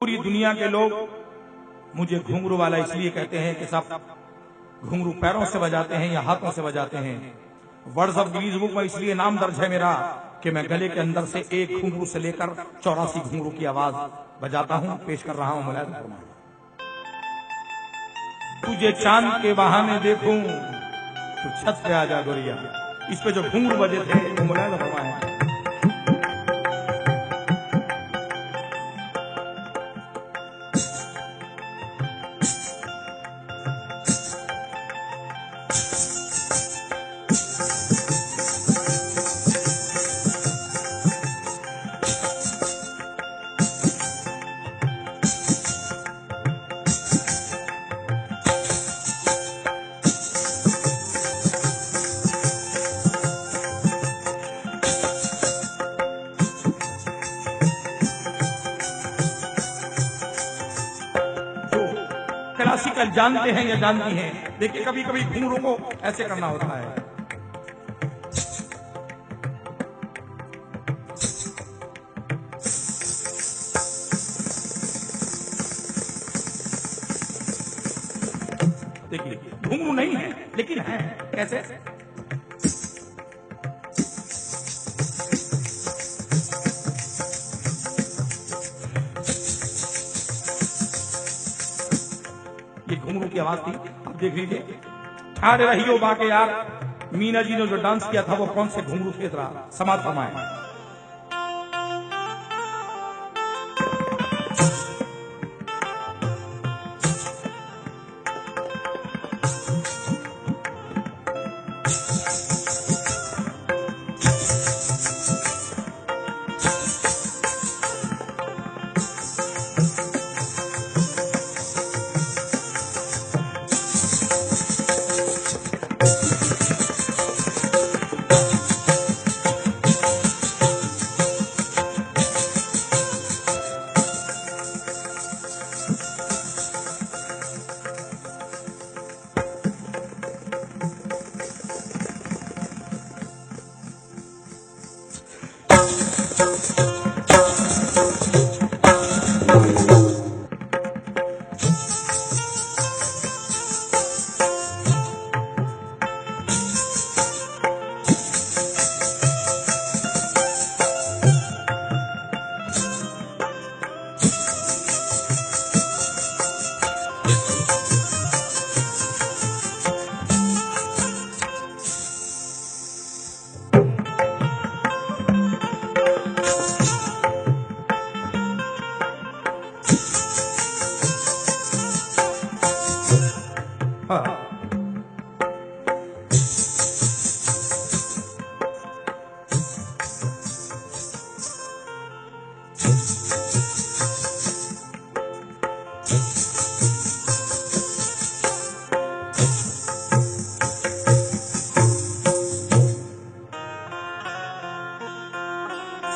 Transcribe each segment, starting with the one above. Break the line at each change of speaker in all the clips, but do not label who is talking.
पूरी दुनिया के लोग मुझे घुंघरू वाला इसलिए कहते हैं कि सब घुंघरू पैरों से बजाते हैं या हाथों से बजाते हैं। वर्ड्स ऑफ गिनीज बुक में इसलिए नाम दर्ज है मेरा कि मैं गले के अंदर से एक घुंघरू से लेकर 84 घुंघरू की आवाज बजाता हूं। पेश कर रहा हूं मुलायम फरमाएं। तुझे चांद के बहाने देखूं तो छत पे आ जा गोरिया। इस पे जो घुंघरू बजे थे वो मुलायम फरमाएं। क्लासिकल जानते हैं या जानती हैं, देखिए कभी कभी घुंघरू को ऐसे करना होता है। देखिए घुंघरू नहीं है लेकिन है। कैसे? ये घुंघरू की आवाज थी। अब देख लीजिए, ठाड़े रहियो बाके यार। मीना जी ने जो डांस किया था वो कौन से घुंघरू से रहा? समाज फरमाए।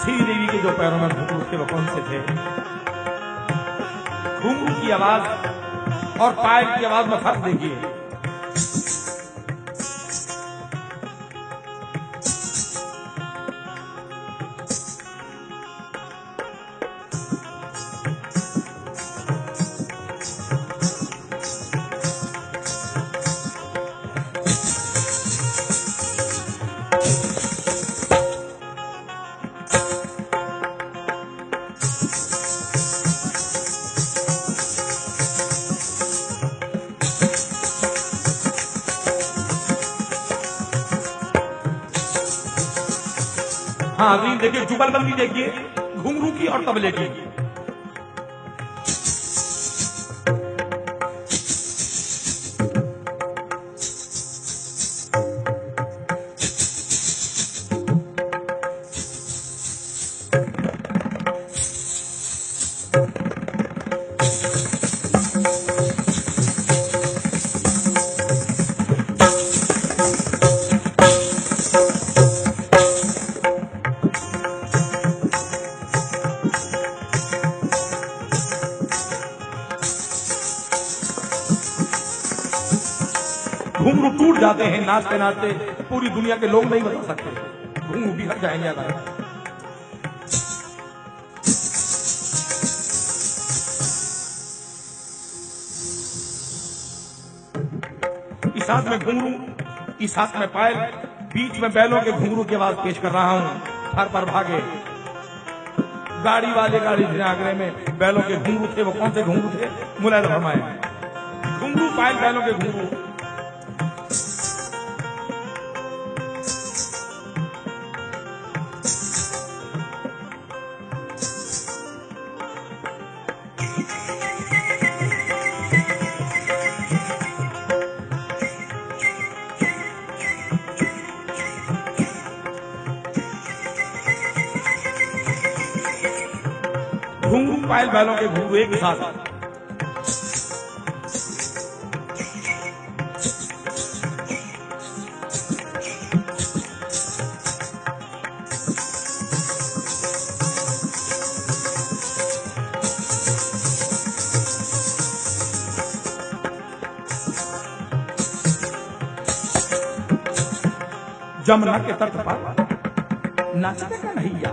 श्रीदेवी के जो पैरों में घुंघरू थे वो कौन से थे? घुंघरू की आवाज और पायल की आवाज में फर्क देखिए। हाँ अभी देखिए जुगलबंदी देखिए घुंघरू की और तबले की। घुंघरू टूट जाते हैं नाचते नाचते। पूरी दुनिया के लोग नहीं बता सकते, घुंघरू बिखर जाएंगे अगर। हाथ में घुंघरू, इस हाथ में पायल, बीच में बैलों के घुंघरू की आवाज पेश कर रहा हूं। फर पर भागे गाड़ी वाले गाड़ी थे आगरे में, बैलों के घुंघरू थे। वो कौन से घुंघरू थे? मुलायम फरमाए। घुंघरू पायल, बैलों के घुंघरू। घुंघरू पायल, बैलों के घुंघरू एक साथ। जमुना के तट पर नाचते का नैया,